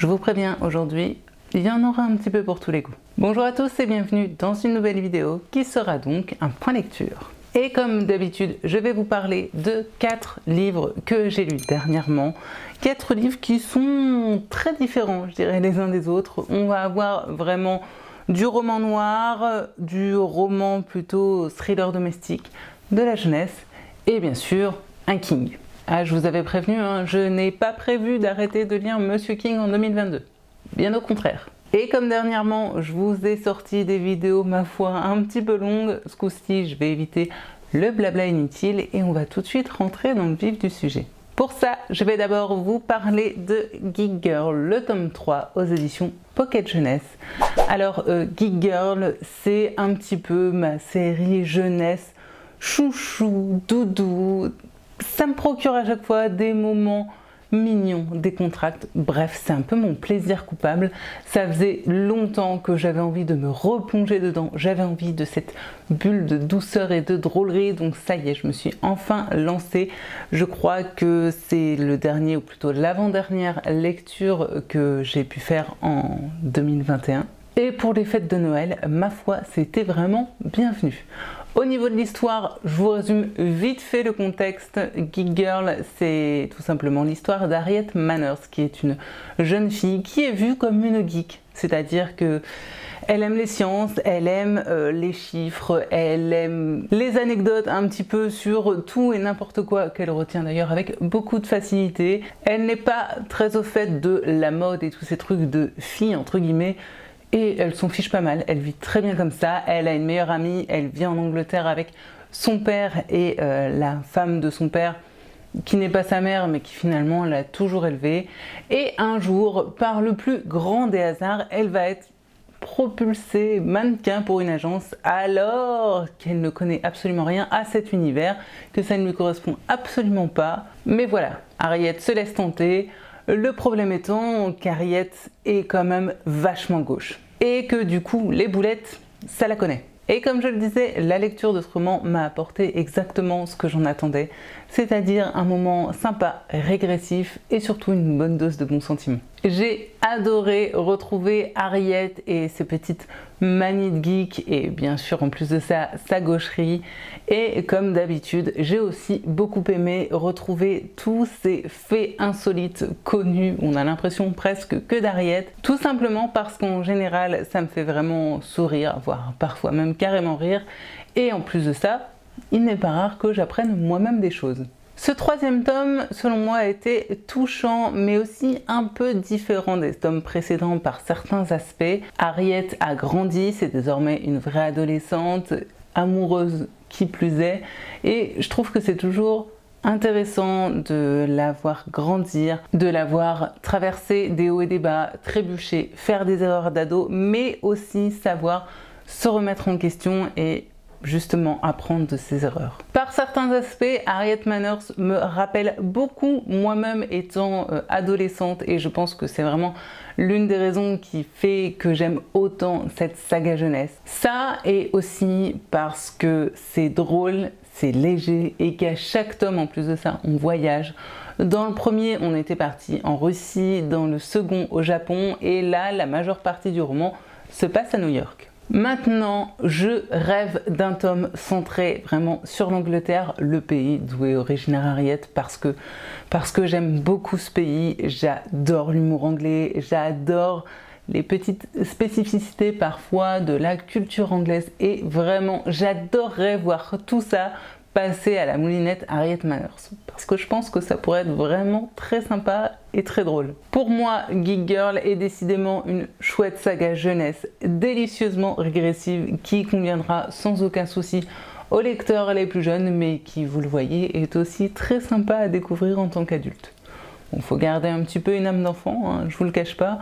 Je vous préviens, aujourd'hui, il y en aura un petit peu pour tous les goûts. Bonjour à tous et bienvenue dans une nouvelle vidéo qui sera donc un point lecture. Et comme d'habitude, je vais vous parler de 4 livres que j'ai lus dernièrement. 4 livres qui sont très différents, je dirais, les uns des autres. On va avoir vraiment du roman noir, du roman plutôt thriller domestique, de la jeunesse et bien sûr un King. Ah, je vous avais prévenu, hein, je n'ai pas prévu d'arrêter de lire Monsieur King en 2022. Bien au contraire. Et comme dernièrement, je vous ai sorti des vidéos, ma foi, un petit peu longues, ce coup-ci, je vais éviter le blabla inutile et on va tout de suite rentrer dans le vif du sujet. Pour ça, je vais d'abord vous parler de Geek Girl, le tome 3 aux éditions Pocket Jeunesse. Alors, Geek Girl, c'est un petit peu ma série jeunesse, chouchou, doudou. Ça me procure à chaque fois des moments mignons, décontractés. Bref, c'est un peu mon plaisir coupable. Ça faisait longtemps que j'avais envie de me replonger dedans. J'avais envie de cette bulle de douceur et de drôlerie. Donc ça y est, je me suis enfin lancée. Je crois que c'est le dernier, ou plutôt l'avant-dernière lecture que j'ai pu faire en 2021. Et pour les fêtes de Noël, ma foi, c'était vraiment bienvenu. Au niveau de l'histoire, je vous résume vite fait le contexte. Geek Girl, c'est tout simplement l'histoire d'Harriet Manners, qui est une jeune fille qui est vue comme une geek. C'est-à-dire que elle aime les sciences, elle aime les chiffres, elle aime les anecdotes un petit peu sur tout et n'importe quoi, qu'elle retient d'ailleurs avec beaucoup de facilité. Elle n'est pas très au fait de la mode et tous ces trucs de filles, entre guillemets. Et elle s'en fiche pas mal, elle vit très bien comme ça, elle a une meilleure amie, elle vit en Angleterre avec son père et la femme de son père qui n'est pas sa mère mais qui finalement l'a toujours élevée. Et un jour, par le plus grand des hasards, elle va être propulsée mannequin pour une agence alors qu'elle ne connaît absolument rien à cet univers, que ça ne lui correspond absolument pas. Mais voilà, Harriet se laisse tenter. Le problème étant qu'Harriet est quand même vachement gauche et que du coup les boulettes, ça la connaît. Et comme je le disais, la lecture de ce roman m'a apporté exactement ce que j'en attendais, c'est-à-dire un moment sympa, régressif et surtout une bonne dose de bons sentiments. J'ai adoré retrouver Harriet et ses petites manies de geek et bien sûr en plus de ça, sa gaucherie. Et comme d'habitude, j'ai aussi beaucoup aimé retrouver tous ces faits insolites connus. On a l'impression presque que d'Harriet, tout simplement parce qu'en général, ça me fait vraiment sourire, voire parfois même carrément rire. Et en plus de ça, il n'est pas rare que j'apprenne moi-même des choses. Ce troisième tome, selon moi, a été touchant, mais aussi un peu différent des tomes précédents par certains aspects. Harriet a grandi, c'est désormais une vraie adolescente, amoureuse qui plus est, et je trouve que c'est toujours intéressant de la voir grandir, de la voir traverser des hauts et des bas, trébucher, faire des erreurs d'ado, mais aussi savoir se remettre en question et justement apprendre de ses erreurs. Par certains aspects, Harriet Manners me rappelle beaucoup moi-même étant adolescente et je pense que c'est vraiment l'une des raisons qui fait que j'aime autant cette saga jeunesse. Ça et aussi parce que c'est drôle, c'est léger et qu'à chaque tome en plus de ça on voyage. Dans le premier on était parti en Russie, dans le second au Japon et là la majeure partie du roman se passe à New York. Maintenant, je rêve d'un tome centré vraiment sur l'Angleterre, le pays d'où est originaire Harriet, parce que j'aime beaucoup ce pays, j'adore l'humour anglais, j'adore les petites spécificités parfois de la culture anglaise et vraiment j'adorerais voir tout ça passer à la moulinette Harriet Manners parce que je pense que ça pourrait être vraiment très sympa et très drôle. Pour moi, Geek Girl est décidément une chouette saga jeunesse délicieusement régressive qui conviendra sans aucun souci aux lecteurs les plus jeunes mais qui, vous le voyez, est aussi très sympa à découvrir en tant qu'adulte. Bon, faut garder un petit peu une âme d'enfant, hein, je vous le cache pas,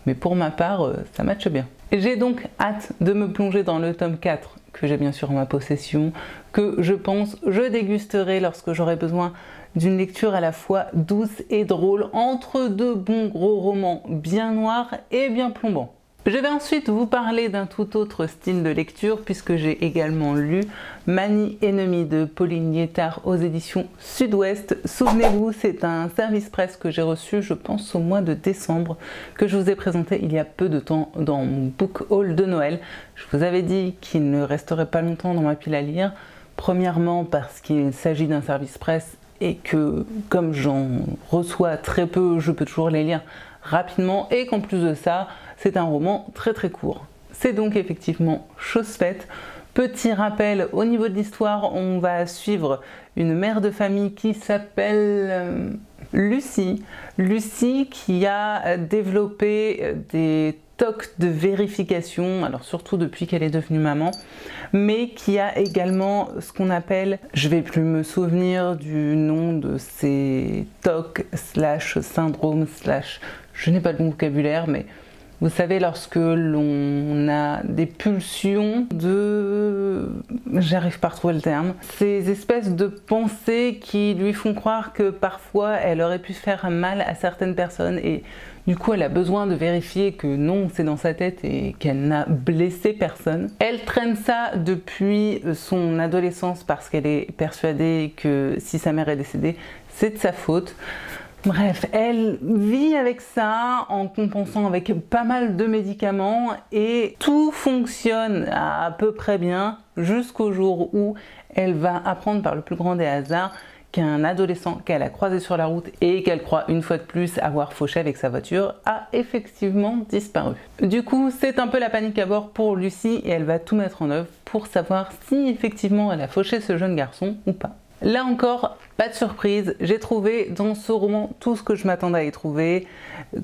mais pour ma part, ça matche bien. J'ai donc hâte de me plonger dans le tome 4 que j'ai bien sûr en ma possession, que je pense je dégusterai lorsque j'aurai besoin d'une lecture à la fois douce et drôle entre deux bons gros romans bien noirs et bien plombants. Je vais ensuite vous parler d'un tout autre style de lecture puisque j'ai également lu Manie ennemie de Pauline Liétard aux éditions Sud-Ouest. Souvenez-vous, c'est un service presse que j'ai reçu, je pense au mois de décembre, que je vous ai présenté il y a peu de temps dans mon book haul de Noël. Je vous avais dit qu'il ne resterait pas longtemps dans ma pile à lire. Premièrement parce qu'il s'agit d'un service presse et que comme j'en reçois très peu, je peux toujours les lire rapidement et qu'en plus de ça, c'est un roman très court. C'est donc effectivement chose faite. Petit rappel, au niveau de l'histoire, on va suivre une mère de famille qui s'appelle Lucie. Lucie qui a développé des tocs de vérification, alors surtout depuis qu'elle est devenue maman, mais qui a également ce qu'on appelle, je vais plus me souvenir du nom de ces tocs / syndrome / je n'ai pas le bon vocabulaire, mais vous savez, lorsque l'on a des pulsions de... j'arrive pas à retrouver le terme. Ces espèces de pensées qui lui font croire que parfois elle aurait pu faire mal à certaines personnes et du coup elle a besoin de vérifier que non, c'est dans sa tête et qu'elle n'a blessé personne. Elle traîne ça depuis son adolescence parce qu'elle est persuadée que si sa mère est décédée, c'est de sa faute. Bref, elle vit avec ça en compensant avec pas mal de médicaments et tout fonctionne à peu près bien jusqu'au jour où elle va apprendre par le plus grand des hasards qu'un adolescent qu'elle a croisé sur la route et qu'elle croit une fois de plus avoir fauché avec sa voiture a effectivement disparu. Du coup, c'est un peu la panique à bord pour Lucie et elle va tout mettre en œuvre pour savoir si effectivement elle a fauché ce jeune garçon ou pas. Là encore, pas de surprise, j'ai trouvé dans ce roman tout ce que je m'attendais à y trouver,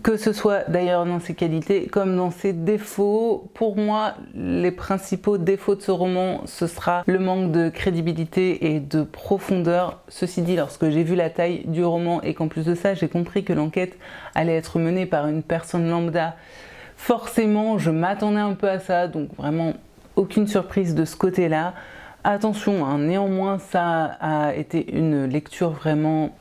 que ce soit d'ailleurs dans ses qualités comme dans ses défauts. Pour moi, les principaux défauts de ce roman, ce sera le manque de crédibilité et de profondeur. Ceci dit, lorsque j'ai vu la taille du roman et qu'en plus de ça, j'ai compris que l'enquête allait être menée par une personne lambda, forcément, je m'attendais un peu à ça, donc vraiment aucune surprise de ce côté-là. Attention, hein, néanmoins, ça a été une lecture vraiment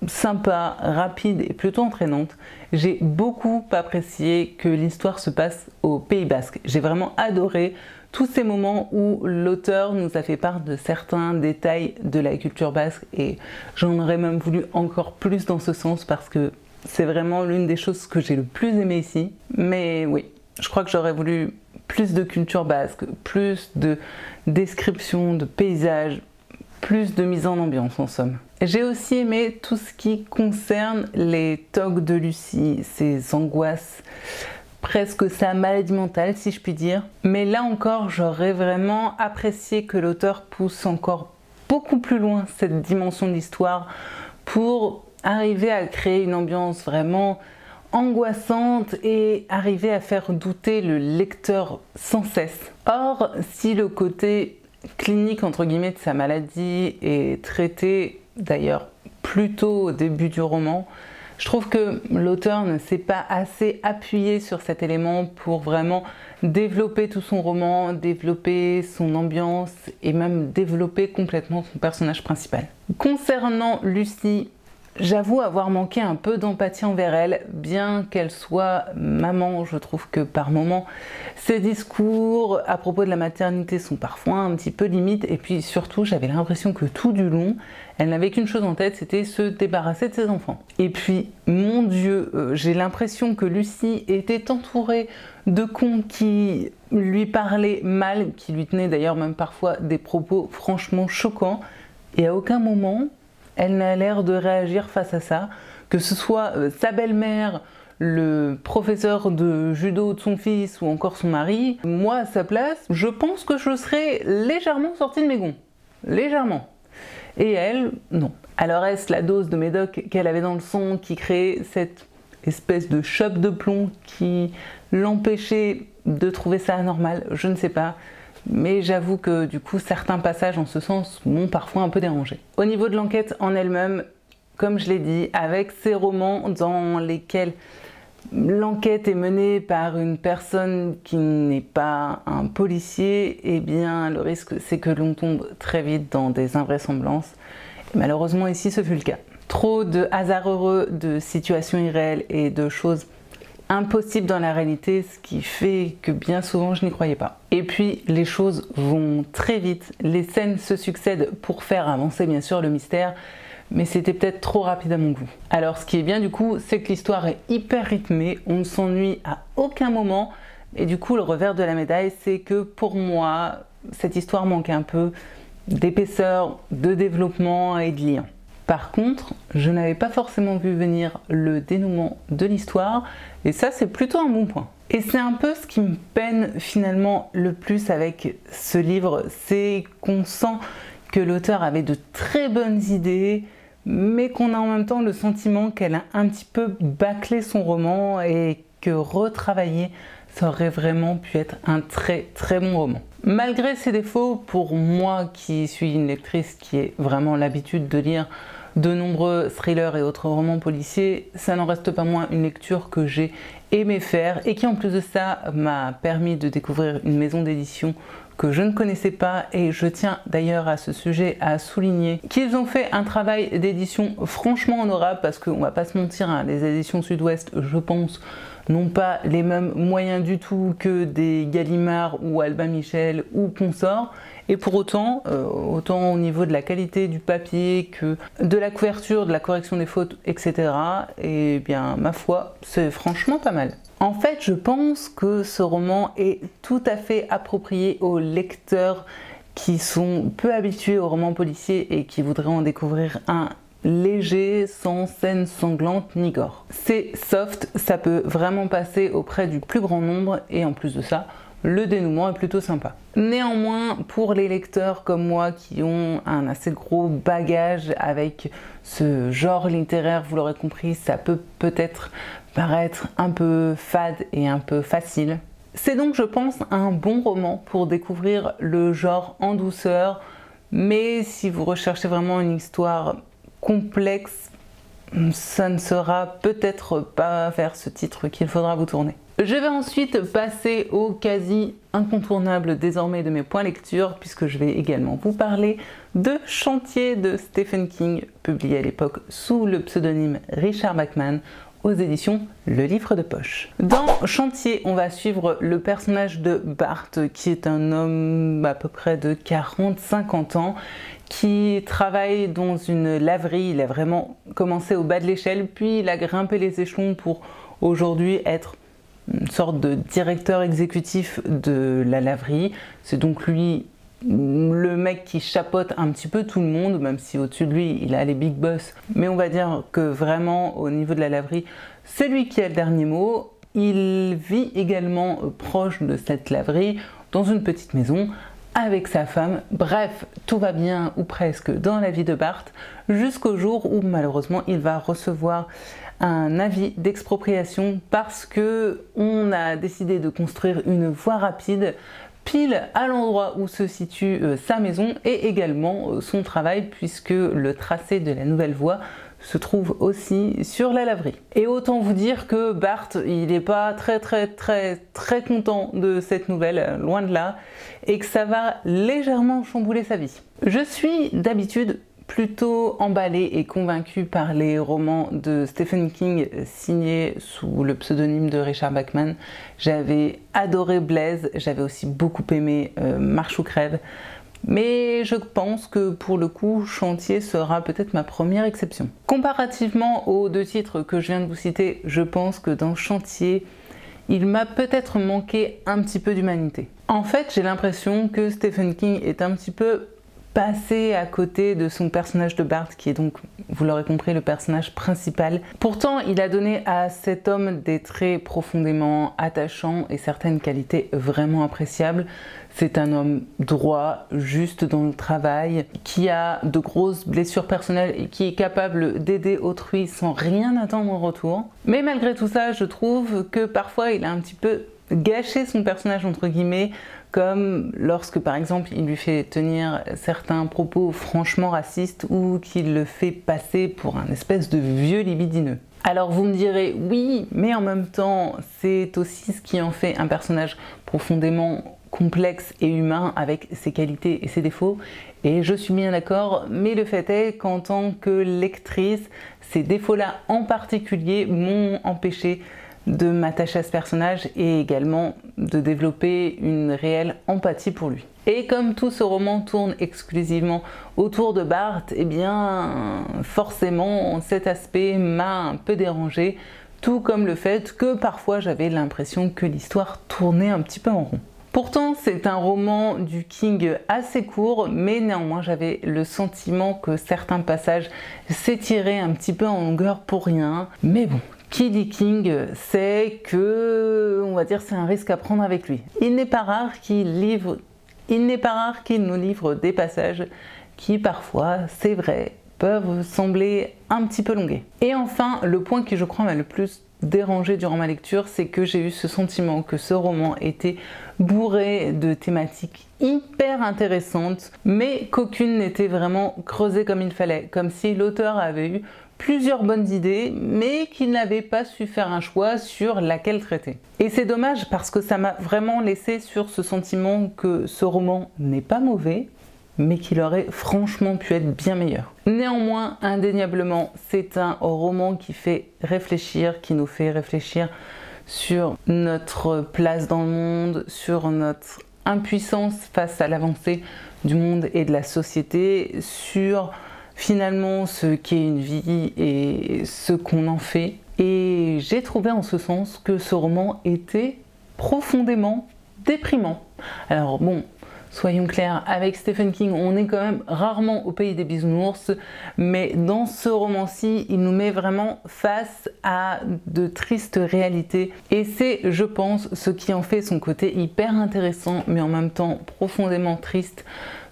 sympa, rapide et plutôt entraînante. J'ai beaucoup apprécié que l'histoire se passe au Pays Basque. J'ai vraiment adoré tous ces moments où l'auteur nous a fait part de certains détails de la culture basque et j'en aurais même voulu encore plus dans ce sens parce que c'est vraiment l'une des choses que j'ai le plus aimé ici. Mais oui, je crois que j'aurais voulu plus de culture basque, plus de description, de paysages, plus de mise en ambiance en somme. J'ai aussi aimé tout ce qui concerne les tocs de Lucie, ses angoisses, presque sa maladie mentale si je puis dire. Mais là encore, j'aurais vraiment apprécié que l'auteur pousse encore beaucoup plus loin cette dimension de l'histoire pour arriver à créer une ambiance vraiment angoissante et arriver à faire douter le lecteur sans cesse. Or, si le côté clinique entre guillemets de sa maladie est traité d'ailleurs plus tôt au début du roman, je trouve que l'auteur ne s'est pas assez appuyé sur cet élément pour vraiment développer tout son roman, développer son ambiance et même développer complètement son personnage principal. Concernant Lucie, j'avoue avoir manqué un peu d'empathie envers elle, bien qu'elle soit maman. Je trouve que par moments, ses discours à propos de la maternité sont parfois un petit peu limites. Et puis surtout, j'avais l'impression que tout du long, elle n'avait qu'une chose en tête, c'était se débarrasser de ses enfants. Et puis, mon Dieu, j'ai l'impression que Lucie était entourée de cons qui lui parlaient mal, qui lui tenaient d'ailleurs même parfois des propos franchement choquants. Et à aucun moment, elle n'a l'air de réagir face à ça, que ce soit sa belle-mère, le professeur de judo de son fils ou encore son mari. Moi, à sa place, je pense que je serais légèrement sortie de mes gonds. Légèrement. Et elle, non. Alors est-ce la dose de médoc qu'elle avait dans le sang qui créait cette espèce de choc de plomb qui l'empêchait de trouver ça anormal? Je ne sais pas. Mais j'avoue que du coup certains passages en ce sens m'ont parfois un peu dérangé. Au niveau de l'enquête en elle-même, comme je l'ai dit, avec ces romans dans lesquels l'enquête est menée par une personne qui n'est pas un policier, eh bien le risque c'est que l'on tombe très vite dans des invraisemblances. Et malheureusement ici ce fut le cas. Trop de hasards heureux, de situations irréelles et de choses impossible dans la réalité, ce qui fait que bien souvent je n'y croyais pas. Et puis les choses vont très vite, les scènes se succèdent pour faire avancer bien sûr le mystère, mais c'était peut-être trop rapide à mon goût. Alors ce qui est bien du coup, c'est que l'histoire est hyper rythmée, on ne s'ennuie à aucun moment, et du coup le revers de la médaille, c'est que pour moi, cette histoire manque un peu d'épaisseur, de développement et de lien. Par contre, je n'avais pas forcément vu venir le dénouement de l'histoire, et ça c'est plutôt un bon point. Et c'est un peu ce qui me peine finalement le plus avec ce livre, c'est qu'on sent que l'auteur avait de très bonnes idées, mais qu'on a en même temps le sentiment qu'elle a un petit peu bâclé son roman et que retravailler, ça aurait vraiment pu être un très très bon roman. Malgré ses défauts, pour moi qui suis une lectrice qui a vraiment l'habitude de lire de nombreux thrillers et autres romans policiers, ça n'en reste pas moins une lecture que j'ai aimé faire et qui en plus de ça m'a permis de découvrir une maison d'édition que je ne connaissais pas, et je tiens d'ailleurs à ce sujet à souligner qu'ils ont fait un travail d'édition franchement honorable, parce qu'on va pas se mentir, hein, les éditions Sud-Ouest, je pense, n'ont pas les mêmes moyens du tout que des Gallimard ou Albin Michel ou consorts, et pour autant, autant au niveau de la qualité du papier que de la couverture, de la correction des fautes, etc., et bien ma foi, c'est franchement pas mal. En fait, je pense que ce roman est tout à fait approprié aux lecteurs qui sont peu habitués aux romans policiers et qui voudraient en découvrir un léger, sans scène sanglante ni gore. C'est soft, ça peut vraiment passer auprès du plus grand nombre, et en plus de ça, le dénouement est plutôt sympa. Néanmoins, pour les lecteurs comme moi qui ont un assez gros bagage avec ce genre littéraire, vous l'aurez compris, ça peut peut-être paraître un peu fade et un peu facile. C'est donc, je pense, un bon roman pour découvrir le genre en douceur, mais si vous recherchez vraiment une histoire complexe, ça ne sera peut-être pas vers ce titre qu'il faudra vous tourner. Je vais ensuite passer au quasi incontournable désormais de mes points lecture, puisque je vais également vous parler de Chantier de Stephen King, publié à l'époque sous le pseudonyme Richard Bachman, aux éditions Le Livre de Poche. Dans Chantier, on va suivre le personnage de Bart, qui est un homme à peu près de 40-50 ans, qui travaille dans une laverie. Il a vraiment commencé au bas de l'échelle, puis il a grimpé les échelons pour aujourd'hui être une sorte de directeur exécutif de la laverie. C'est donc lui le mec qui chapeaute un petit peu tout le monde, même si au-dessus de lui il a les big boss, mais on va dire que vraiment au niveau de la laverie, c'est lui qui a le dernier mot. Il vit également proche de cette laverie, dans une petite maison, avec sa femme. Bref, tout va bien, ou presque, dans la vie de Bart, jusqu'au jour où malheureusement il va recevoir un avis d'expropriation parce que on a décidé de construire une voie rapide pile à l'endroit où se situe sa maison et également son travail, puisque le tracé de la nouvelle voie se trouve aussi sur la laverie. Et autant vous dire que Bart, il n'est pas très content de cette nouvelle, loin de là, et que ça va légèrement chambouler sa vie. Je suis d'habitude plutôt emballée et convaincue par les romans de Stephen King signés sous le pseudonyme de Richard Bachman. J'avais adoré Blaise, j'avais aussi beaucoup aimé Marche ou crève, mais je pense que pour le coup, Chantier sera peut-être ma première exception. Comparativement aux deux titres que je viens de vous citer, je pense que dans Chantier, il m'a peut-être manqué un petit peu d'humanité. En fait, j'ai l'impression que Stephen King est un petit peu passé à côté de son personnage de Bart, qui est donc, vous l'aurez compris, le personnage principal. Pourtant, il a donné à cet homme des traits profondément attachants et certaines qualités vraiment appréciables. C'est un homme droit, juste dans le travail, qui a de grosses blessures personnelles et qui est capable d'aider autrui sans rien attendre en retour. Mais malgré tout ça, je trouve que parfois il a un petit peu gâché son personnage entre guillemets, comme lorsque par exemple il lui fait tenir certains propos franchement racistes ou qu'il le fait passer pour un espèce de vieux libidineux. Alors vous me direz oui, mais en même temps c'est aussi ce qui en fait un personnage profondément complexe et humain avec ses qualités et ses défauts, et je suis bien d'accord, mais le fait est qu'en tant que lectrice, ces défauts-là en particulier m'ont empêché de m'attacher à ce personnage et également de développer une réelle empathie pour lui. Et comme tout ce roman tourne exclusivement autour de Bart, eh bien forcément cet aspect m'a un peu dérangé, tout comme le fait que parfois j'avais l'impression que l'histoire tournait un petit peu en rond. Pourtant, c'est un roman du King assez court, mais néanmoins j'avais le sentiment que certains passages s'étiraient un petit peu en longueur pour rien. Mais bon, qui dit King, c'est que, on va dire, c'est un risque à prendre avec lui. Il n'est pas rare qu'il nous livre des passages qui parfois, c'est vrai, peuvent sembler un petit peu longués. Et enfin, le point qui je crois m'a le plus dérangé durant ma lecture, c'est que j'ai eu ce sentiment que ce roman était bourré de thématiques hyper intéressantes, mais qu'aucune n'était vraiment creusée comme il fallait, comme si l'auteur avait eu plusieurs bonnes idées, mais qu'il n'avait pas su faire un choix sur laquelle traiter. Et c'est dommage parce que ça m'a vraiment laissé sur ce sentiment que ce roman n'est pas mauvais, mais qu'il aurait franchement pu être bien meilleur. Néanmoins, indéniablement, c'est un roman qui fait réfléchir, qui nous fait réfléchir sur notre place dans le monde, sur notre impuissance face à l'avancée du monde et de la société, sur finalement ce qu'est une vie et ce qu'on en fait. Et j'ai trouvé en ce sens que ce roman était profondément déprimant. Alors bon, soyons clairs, avec Stephen King, on est quand même rarement au pays des bisounours, mais dans ce roman-ci, il nous met vraiment face à de tristes réalités. Et c'est, je pense, ce qui en fait son côté hyper intéressant, mais en même temps profondément triste,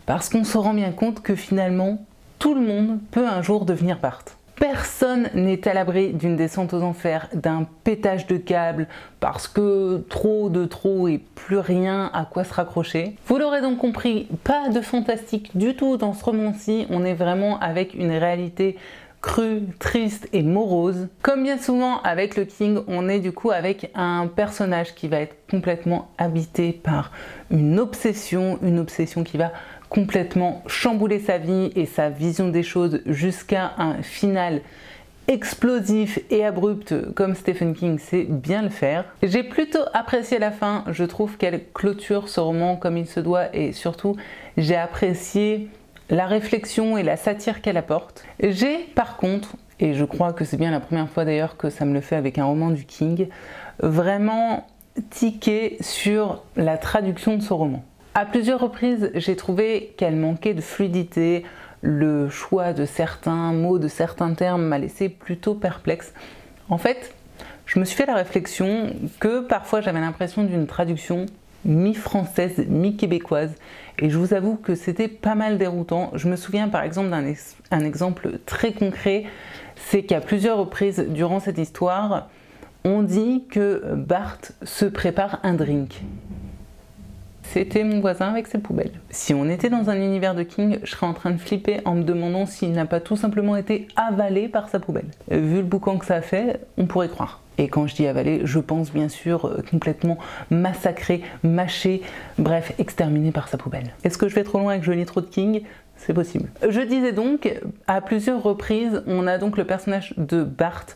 parce qu'on se rend bien compte que finalement, tout le monde peut un jour devenir Bart. Personne n'est à l'abri d'une descente aux enfers, d'un pétage de câble, parce que trop de trop et plus rien à quoi se raccrocher. Vous l'aurez donc compris, pas de fantastique du tout dans ce roman-ci, on est vraiment avec une réalité crue, triste et morose. Comme bien souvent avec le King, on est du coup avec un personnage qui va être complètement habité par une obsession qui va complètement chambouler sa vie et sa vision des choses jusqu'à un final explosif et abrupt comme Stephen King sait bien le faire. J'ai plutôt apprécié la fin, je trouve qu'elle clôture ce roman comme il se doit et surtout j'ai apprécié la réflexion et la satire qu'elle apporte. J'ai par contre, et je crois que c'est bien la première fois d'ailleurs que ça me le fait avec un roman du King, vraiment tiqué sur la traduction de ce roman. À plusieurs reprises, j'ai trouvé qu'elle manquait de fluidité, le choix de certains mots, de certains termes m'a laissé plutôt perplexe. En fait, je me suis fait la réflexion que parfois j'avais l'impression d'une traduction mi-française, mi-québécoise, et je vous avoue que c'était pas mal déroutant. Je me souviens par exemple d'un exemple très concret, c'est qu'à plusieurs reprises durant cette histoire, on dit que Bart se prépare un drink. C'était mon voisin avec ses poubelles. Si on était dans un univers de King, je serais en train de flipper en me demandant s'il n'a pas tout simplement été avalé par sa poubelle. Vu le boucan que ça a fait, on pourrait croire. Et quand je dis avalé, je pense bien sûr complètement massacré, mâché, bref, exterminé par sa poubelle. Est-ce que je vais trop loin et que je lis trop de King ? C'est possible. Je disais donc, à plusieurs reprises, on a donc le personnage de Bart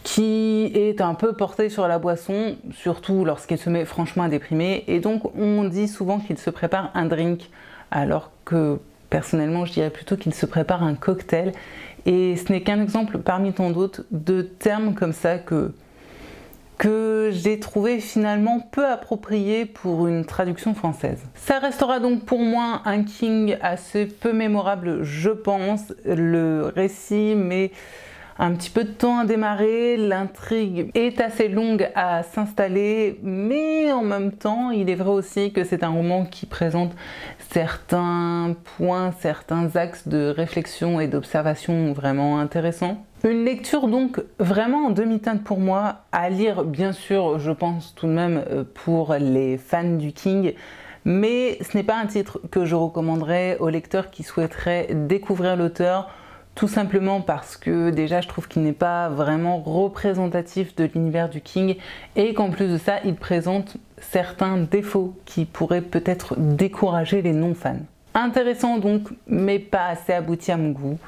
qui est un peu porté sur la boisson, surtout lorsqu'il se met franchement à déprimer, et donc on dit souvent qu'il se prépare un drink, alors que personnellement je dirais plutôt qu'il se prépare un cocktail, et ce n'est qu'un exemple parmi tant d'autres de termes comme ça que j'ai trouvé finalement peu approprié pour une traduction française. Ça restera donc pour moi un King assez peu mémorable, je pense. Le récit met un petit peu de temps à démarrer, l'intrigue est assez longue à s'installer, mais en même temps, il est vrai aussi que c'est un roman qui présente certains points, certains axes de réflexion et d'observation vraiment intéressants. Une lecture donc vraiment en demi-teinte pour moi, à lire bien sûr, je pense tout de même pour les fans du King, mais ce n'est pas un titre que je recommanderais aux lecteurs qui souhaiteraient découvrir l'auteur, tout simplement parce que déjà je trouve qu'il n'est pas vraiment représentatif de l'univers du King et qu'en plus de ça il présente certains défauts qui pourraient peut-être décourager les non-fans. Intéressant donc mais pas assez abouti à mon goût.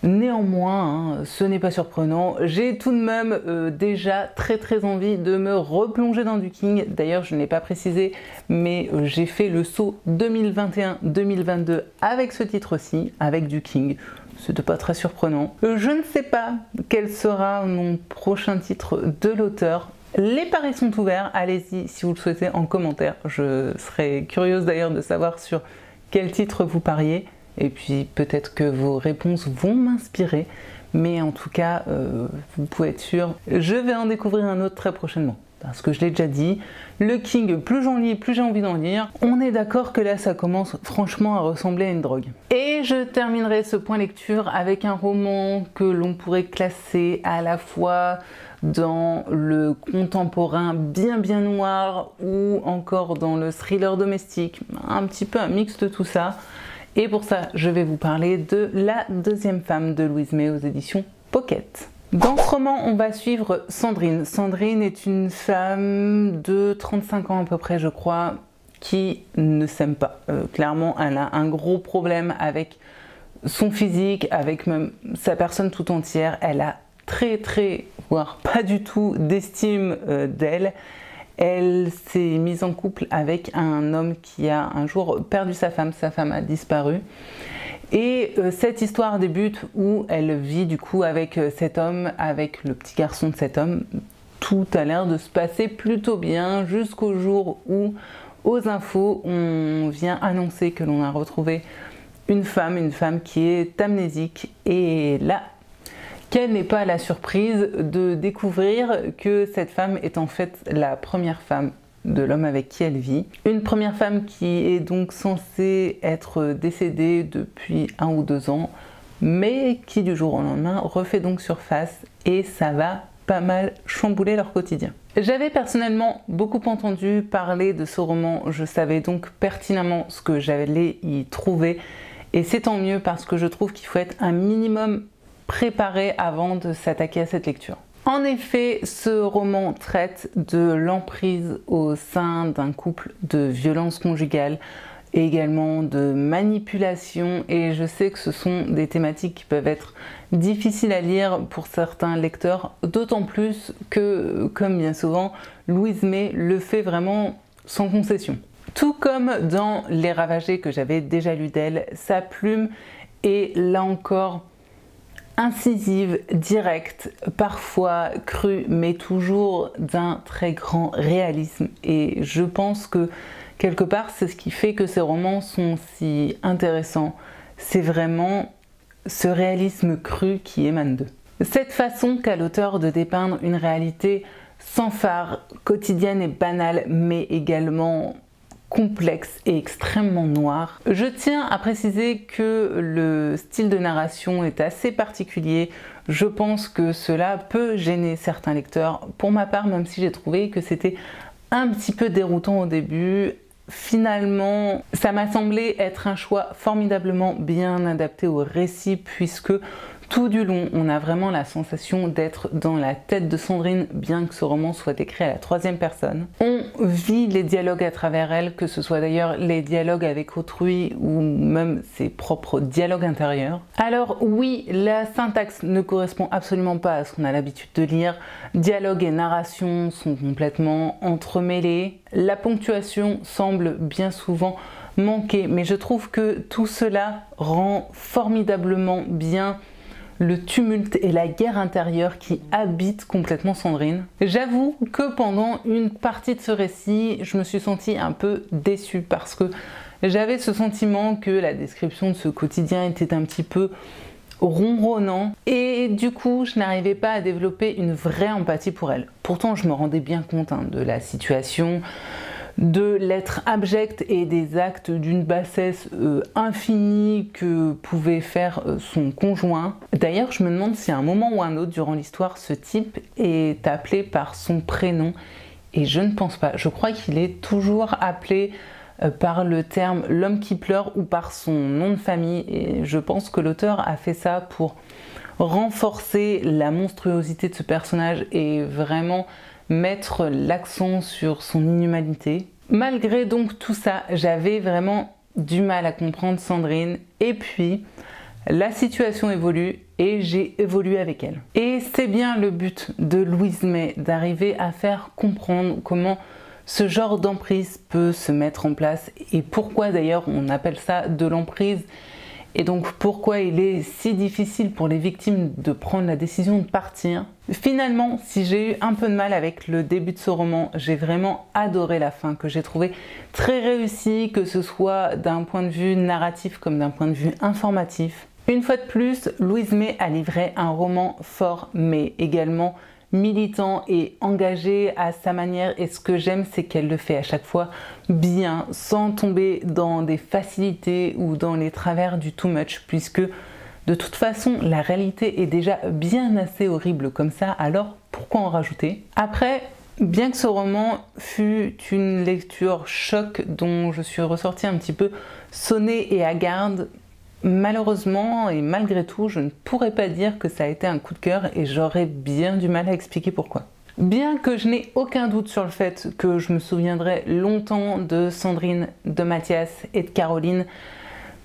Néanmoins, ce n'est pas surprenant, j'ai tout de même déjà très envie de me replonger dans du King. D'ailleurs, je n'ai pas précisé, mais j'ai fait le saut 2021-2022 avec ce titre-ci, avec du King. C'était pas très surprenant. Je ne sais pas quel sera mon prochain titre de l'auteur. Les paris sont ouverts, allez-y si vous le souhaitez en commentaire. Je serais curieuse d'ailleurs de savoir sur quel titre vous pariez. Et puis peut-être que vos réponses vont m'inspirer, mais en tout cas, vous pouvez être sûr, je vais en découvrir un autre très prochainement. Parce que je l'ai déjà dit, le King, plus j'en lis, plus j'ai envie d'en lire. On est d'accord que là, ça commence franchement à ressembler à une drogue. Et je terminerai ce point lecture avec un roman que l'on pourrait classer à la fois dans le contemporain bien noir ou encore dans le thriller domestique, un petit peu un mix de tout ça. Et pour ça, je vais vous parler de La deuxième femme de Louise May aux éditions Pocket. Dans ce roman, on va suivre Sandrine. Sandrine est une femme de 35 ans à peu près, je crois, qui ne s'aime pas. Clairement, elle a un gros problème avec son physique, avec même sa personne tout entière. Elle a voire pas du tout d'estime d'elle. Elle s'est mise en couple avec un homme qui a un jour perdu sa femme a disparu. Et cette histoire débute où elle vit du coup avec cet homme, avec le petit garçon de cet homme. Tout a l'air de se passer plutôt bien jusqu'au jour où, aux infos, on vient annoncer que l'on a retrouvé une femme qui est amnésique. Et là, quelle n'est pas la surprise de découvrir que cette femme est en fait la première femme de l'homme avec qui elle vit. Une première femme qui est donc censée être décédée depuis 1 ou 2 ans, mais qui du jour au lendemain refait donc surface et ça va pas mal chambouler leur quotidien. J'avais personnellement beaucoup entendu parler de ce roman, je savais donc pertinemment ce que j'allais y trouver et c'est tant mieux parce que je trouve qu'il faut être un minimum préparé avant de s'attaquer à cette lecture. En effet, ce roman traite de l'emprise au sein d'un couple, de violence conjugale et également de manipulation et je sais que ce sont des thématiques qui peuvent être difficiles à lire pour certains lecteurs, d'autant plus que, comme bien souvent, Louise May le fait vraiment sans concession. Tout comme dans Les Ravagés que j'avais déjà lu d'elle, sa plume est là encore incisive, directe, parfois crue, mais toujours d'un très grand réalisme. Et je pense que quelque part, c'est ce qui fait que ces romans sont si intéressants. C'est vraiment ce réalisme cru qui émane d'eux. Cette façon qu'a l'auteur de dépeindre une réalité sans phare, quotidienne et banale, mais également complexe et extrêmement noir. Je tiens à préciser que le style de narration est assez particulier. Je pense que cela peut gêner certains lecteurs. Pour ma part, même si j'ai trouvé que c'était un petit peu déroutant au début, finalement, ça m'a semblé être un choix formidablement bien adapté au récit puisque tout du long, on a vraiment la sensation d'être dans la tête de Sandrine, bien que ce roman soit écrit à la 3e personne. On vit les dialogues à travers elle, que ce soit d'ailleurs les dialogues avec autrui ou même ses propres dialogues intérieurs. Alors oui, la syntaxe ne correspond absolument pas à ce qu'on a l'habitude de lire. Dialogue et narration sont complètement entremêlés. La ponctuation semble bien souvent manquer, mais je trouve que tout cela rend formidablement bien le tumulte et la guerre intérieure qui habitent complètement Sandrine. J'avoue que pendant une partie de ce récit, je me suis sentie un peu déçue parce que j'avais ce sentiment que la description de ce quotidien était un petit peu ronronnant et du coup je n'arrivais pas à développer une vraie empathie pour elle. Pourtant je me rendais bien compte de la situation, de l'être abject et des actes d'une bassesse infinie que pouvait faire son conjoint. D'ailleurs, je me demande si à un moment ou un autre durant l'histoire, ce type est appelé par son prénom et je ne pense pas. Je crois qu'il est toujours appelé par le terme l'homme qui pleure ou par son nom de famille et je pense que l'auteur a fait ça pour renforcer la monstruosité de ce personnage et vraiment mettre l'accent sur son inhumanité. Malgré donc tout ça, j'avais vraiment du mal à comprendre Sandrine et puis La situation évolue et j'ai évolué avec elle. Et c'est bien le but de Louise May, d'arriver à faire comprendre comment ce genre d'emprise peut se mettre en place et pourquoi d'ailleurs on appelle ça de l'emprise et donc pourquoi il est si difficile pour les victimes de prendre la décision de partir. Finalement, si j'ai eu un peu de mal avec le début de ce roman, j'ai vraiment adoré la fin que j'ai trouvé très réussie, que ce soit d'un point de vue narratif comme d'un point de vue informatif. Une fois de plus, Louise May a livré un roman fort mais également militant et engagé à sa manière, et ce que j'aime c'est qu'elle le fait à chaque fois bien, sans tomber dans des facilités ou dans les travers du too much, puisque de toute façon la réalité est déjà bien assez horrible comme ça, alors pourquoi en rajouter? Après, bien que ce roman fût une lecture choc dont je suis ressortie un petit peu sonnée et hagarde, malheureusement et malgré tout, je ne pourrais pas dire que ça a été un coup de cœur et j'aurais bien du mal à expliquer pourquoi. Bien que je n'ai aucun doute sur le fait que je me souviendrai longtemps de Sandrine, de Mathias et de Caroline,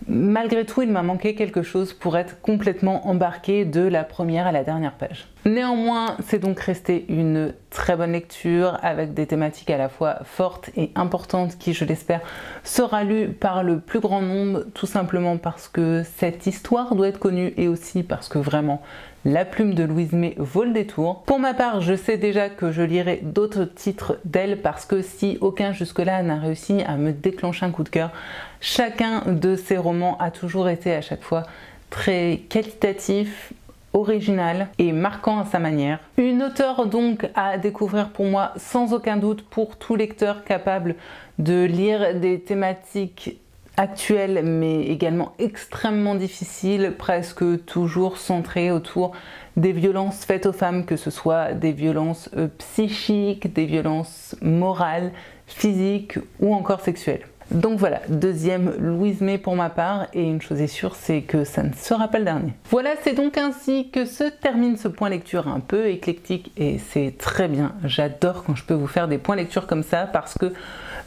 malgré tout, il m'a manqué quelque chose pour être complètement embarqué de la première à la dernière page. Néanmoins, c'est donc resté une très bonne lecture avec des thématiques à la fois fortes et importantes qui, je l'espère, sera lue par le plus grand nombre, tout simplement parce que cette histoire doit être connue et aussi parce que vraiment la plume de Louise May vaut le détour. Pour ma part, je sais déjà que je lirai d'autres titres d'elle parce que si aucun jusque-là n'a réussi à me déclencher un coup de cœur, chacun de ces romans a toujours été à chaque fois très qualitatif, original et marquant à sa manière. Une auteure donc à découvrir pour moi sans aucun doute pour tout lecteur capable de lire des thématiques actuelles mais également extrêmement difficiles, presque toujours centrées autour des violences faites aux femmes, que ce soit des violences psychiques, des violences morales, physiques ou encore sexuelles. Donc voilà, deuxième Louise May pour ma part, et une chose est sûre, c'est que ça ne sera pas le dernier. Voilà, c'est donc ainsi que se termine ce point lecture un peu éclectique, et c'est très bien. J'adore quand je peux vous faire des points lecture comme ça, parce que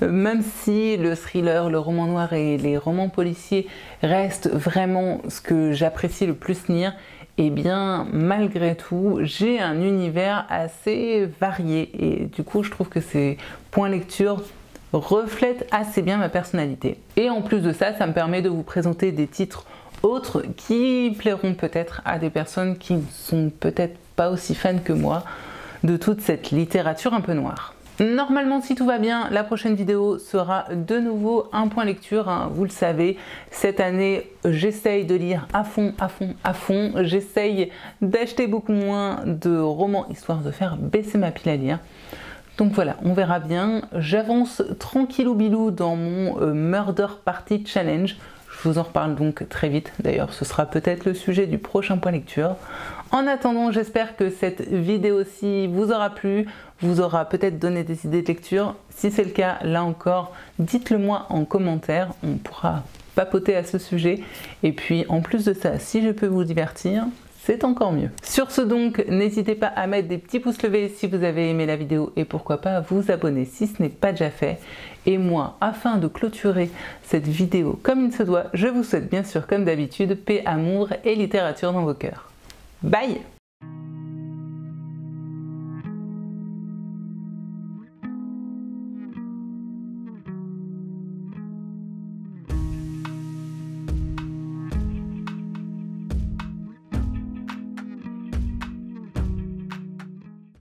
même si le thriller, le roman noir et les romans policiers restent vraiment ce que j'apprécie le plus lire, et bien malgré tout, j'ai un univers assez varié, et du coup je trouve que ces points lecture reflète assez bien ma personnalité. Et en plus de ça, ça me permet de vous présenter des titres autres qui plairont peut-être à des personnes qui ne sont peut-être pas aussi fans que moi de toute cette littérature un peu noire. Normalement, si tout va bien, la prochaine vidéo sera de nouveau un point lecture, hein. Vous le savez, cette année, j'essaye de lire à fond, à fond, à fond. J'essaye d'acheter beaucoup moins de romans, histoire de faire baisser ma pile à lire. Donc voilà, on verra bien. J'avance tranquillou bilou dans mon Murder Party Challenge. Je vous en reparle donc très vite. D'ailleurs, ce sera peut-être le sujet du prochain point lecture. En attendant, j'espère que cette vidéo-ci vous aura plu, vous aura peut-être donné des idées de lecture. Si c'est le cas, là encore, dites-le moi en commentaire. On pourra papoter à ce sujet. Et puis, en plus de ça, si je peux vous divertir, c'est encore mieux. Sur ce donc, n'hésitez pas à mettre des petits pouces levés si vous avez aimé la vidéo et pourquoi pas à vous abonner si ce n'est pas déjà fait. Et moi, afin de clôturer cette vidéo comme il se doit, je vous souhaite bien sûr comme d'habitude paix, amour et littérature dans vos cœurs. Bye!